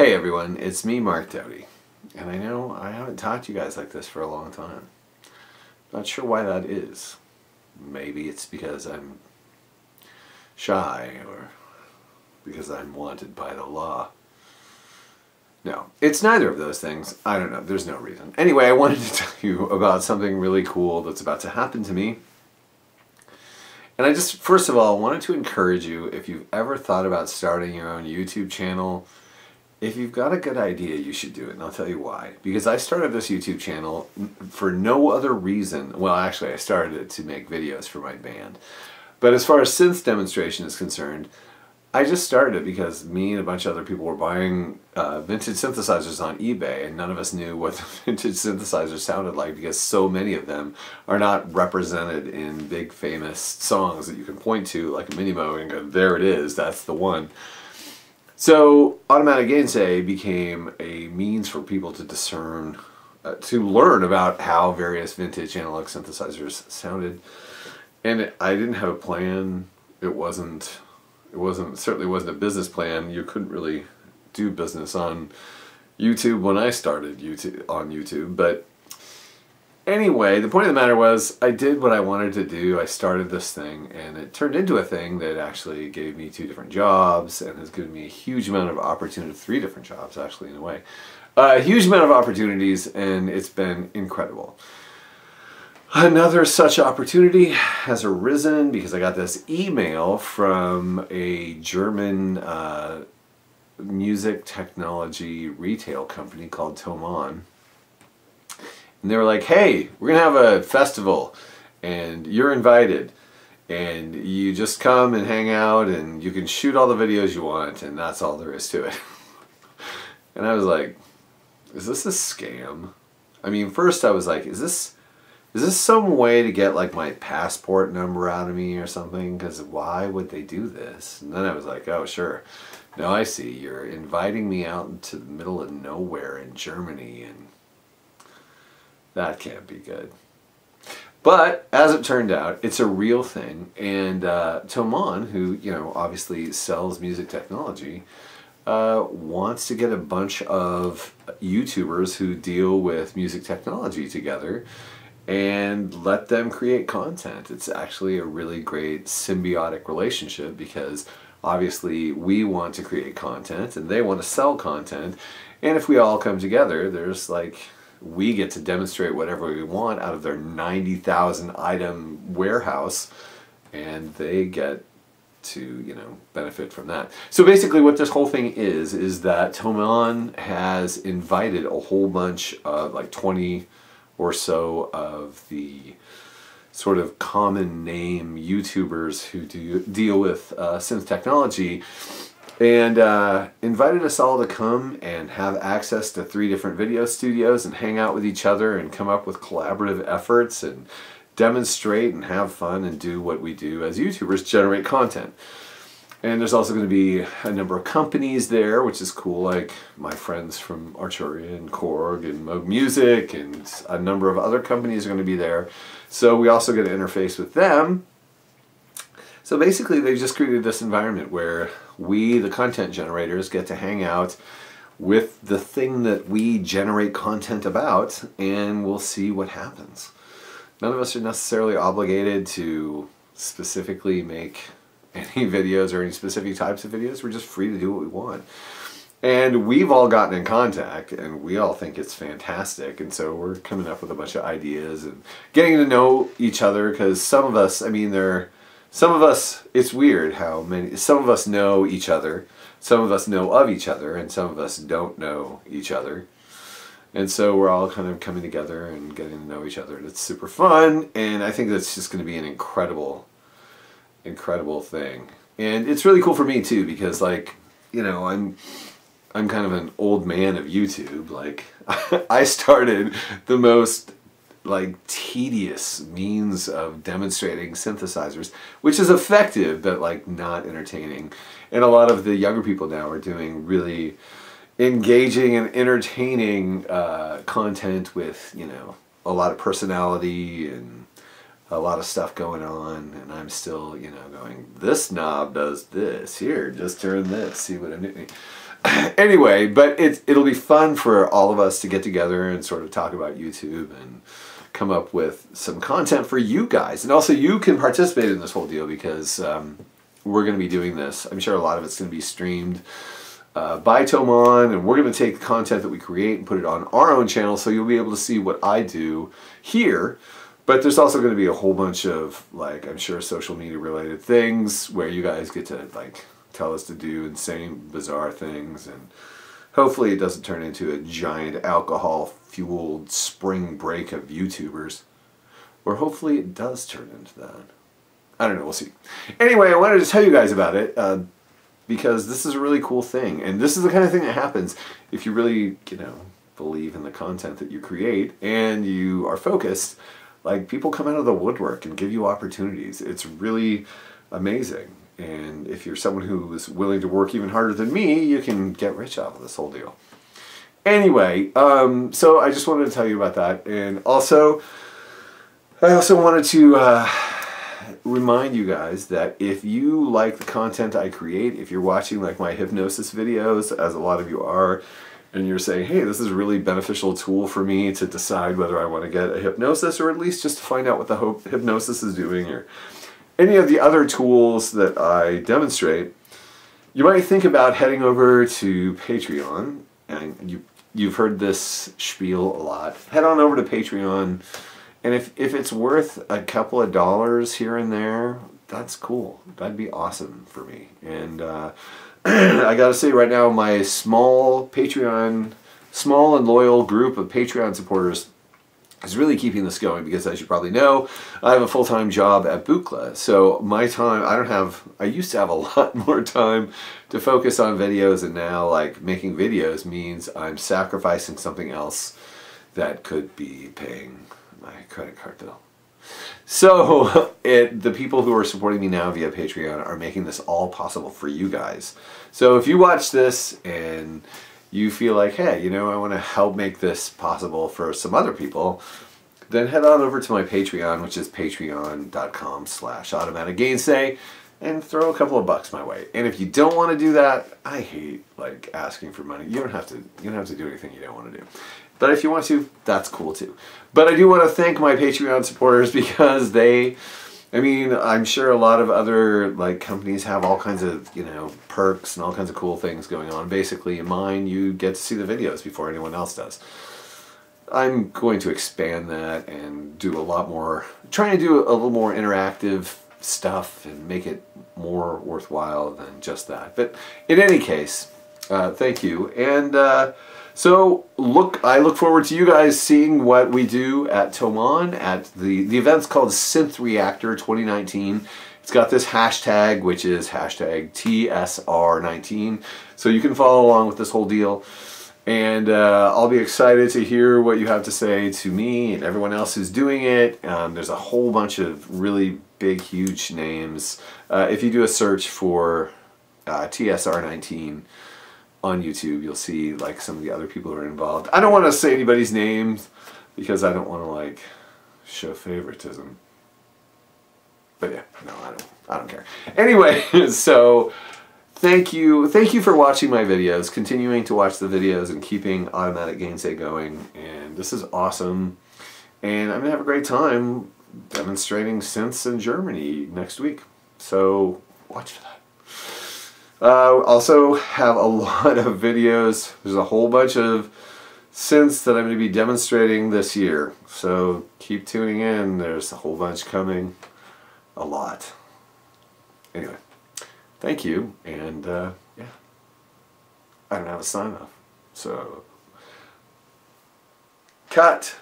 Hey everyone, it's me, Mark Doty, and I know I haven't talked to you guys like this for a long time. Not sure why that is. Maybe it's because I'm shy, or because I'm wanted by the law. No, it's neither of those things. I don't know, there's no reason. Anyway, I wanted to tell you about something really cool that's about to happen to me. And I just, first of all, wanted to encourage you, if you've ever thought about starting your own YouTube channel, if you've got a good idea, you should do it, and I'll tell you why. Because I started this YouTube channel for no other reason. Well, actually, I started it to make videos for my band. But as far as synth demonstration is concerned, I just started it because me and a bunch of other people were buying vintage synthesizers on eBay, and none of us knew what the vintage synthesizers sounded like because so many of them are not represented in big famous songs that you can point to, like a Minimo, and go, there it is, that's the one. So Automatic Gainsay became a means for people to discern, to learn about how various vintage analog synthesizers sounded. And I didn't have a plan. It certainly wasn't a business plan. You couldn't really do business on YouTube when I started on YouTube. But anyway, the point of the matter was, I did what I wanted to do. I started this thing, and it turned into a thing that actually gave me 2 different jobs and has given me a huge amount of opportunity, 3 different jobs actually in a way. A huge amount of opportunities, and it's been incredible. Another such opportunity has arisen because I got this email from a German music technology retail company called Thomann. And they were like, hey, we're going to have a festival, and you're invited. And you just come and hang out, and you can shoot all the videos you want, and that's all there is to it. And I was like, is this a scam? I mean, first I was like, is this some way to get like my passport number out of me or something? Because why would they do this? And then I was like, oh, sure. Now I see. You're inviting me out into the middle of nowhere in Germany, and that can't be good. But as it turned out, it's a real thing, and Thomann, who obviously sells music technology, wants to get a bunch of YouTubers who deal with music technology together and let them create content. It's actually a really great symbiotic relationship because obviously we want to create content and they want to sell content, and if we all come together, there's like, we get to demonstrate whatever we want out of their 90,000 item warehouse, and they get to, benefit from that. So basically what this whole thing is that Thomann has invited a whole bunch of, like 20 or so of the sort of common name YouTubers who deal with synth technology, and invited us all to come and have access to 3 different video studios and hang out with each other and come up with collaborative efforts and demonstrate and have fun and do what we do as YouTubers, generate content. And there's also going to be a number of companies there, which is cool, like my friends from Arturia and Korg and Moog Music, and a number of other companies are going to be there. So we also get to interface with them. So basically they've just created this environment where we, the content generators, get to hang out with the thing that we generate content about, and we'll see what happens. None of us are necessarily obligated to specifically make any videos or any specific types of videos. We're just free to do what we want. And we've all gotten in contact, and we all think it's fantastic, and so we're coming up with a bunch of ideas and getting to know each other, because some of us, it's weird how some of us know each other, some of us know of each other, and some of us don't know each other. And so we're all kind of coming together and getting to know each other, and it's super fun, and I think that's just going to be an incredible thing. And it's really cool for me too, because like, I'm kind of an old man of YouTube. Like, I started the most like tedious means of demonstrating synthesizers, which is effective but like not entertaining. And a lot of the younger people now are doing really engaging and entertaining content with, a lot of personality and a lot of stuff going on, and I'm still, going, this knob does this, here, just turn this, see what I'm doing. Anyway, but it'll be fun for all of us to get together and sort of talk about YouTube and come up with some content for you guys. And also you can participate in this whole deal because we're going to be doing this. I'm sure a lot of it's going to be streamed by Tomon, and we're going to take the content that we create and put it on our own channel, so you'll be able to see what I do here. But there's also going to be a whole bunch of, like, I'm sure social media related things where you guys get to, like, tell us to do insane, bizarre things, and hopefully it doesn't turn into a giant alcohol-fueled spring break of YouTubers. Or hopefully it does turn into that. I don't know, we'll see. Anyway, I wanted to tell you guys about it, because this is a really cool thing. And this is the kind of thing that happens if you really, you know, believe in the content that you create and you are focused. Like, people come out of the woodwork and give you opportunities. It's really amazing. And if you're someone who is willing to work even harder than me, you can get rich out of this whole deal. Anyway, so I just wanted to tell you about that. And also, I also wanted to remind you guys that if you like the content I create, if you're watching like my hypnosis videos, as a lot of you are, and you're saying, hey, this is a really beneficial tool for me to decide whether I want to get a hypnosis, or at least just to find out what the hypnosis is doing, or any of the other tools that I demonstrate, you might think about heading over to Patreon. And you've heard this spiel a lot. Head on over to Patreon, and if it's worth a couple of dollars here and there, that's cool. That'd be awesome for me. And I gotta say right now, my small and loyal group of Patreon supporters is really keeping this going, because as you probably know, I have a full-time job at Buchla. So my time, I used to have a lot more time to focus on videos, and now, like, making videos means I'm sacrificing something else that could be paying my credit card bill. So the people who are supporting me now via Patreon are making this all possible for you guys. So if you watch this and you feel like, hey, you know, I want to help make this possible for some other people, then head on over to my Patreon, which is patreon.com/automaticgainsay, and throw a couple of bucks my way. And if you don't want to do that, I hate, like, asking for money. You don't have to do anything you don't want to do. But if you want to, that's cool too. But I do want to thank my Patreon supporters, because I mean, I'm sure a lot of other, like, companies have all kinds of, you know, perks and all kinds of cool things going on. Basically, in mine, you get to see the videos before anyone else does. I'm going to expand that and do a lot more, trying to do a little more interactive stuff and make it more worthwhile than just that. But in any case, thank you. And so I look forward to you guys seeing what we do at Tomon at the event's called Synth Reactor 2019. It's got this hashtag, which is hashtag TSR19. So you can follow along with this whole deal. And I'll be excited to hear what you have to say to me and everyone else who's doing it. There's a whole bunch of really big, huge names. If you do a search for TSR19 on YouTube, you'll see, like, some of the other people who are involved. I don't want to say anybody's names because I don't want to, like, show favoritism. But yeah, no, I don't care. Anyway, so thank you for watching my videos, continuing to watch the videos, and keeping Automatic Gainsay going. And this is awesome. And I'm gonna have a great time demonstrating synths in Germany next week. So watch for that. Also have a lot of videos. There's a whole bunch of synths that I'm going to be demonstrating this year. So keep tuning in. There's a whole bunch coming. A lot. Anyway, thank you. And yeah, I don't have a sign off. So, cut.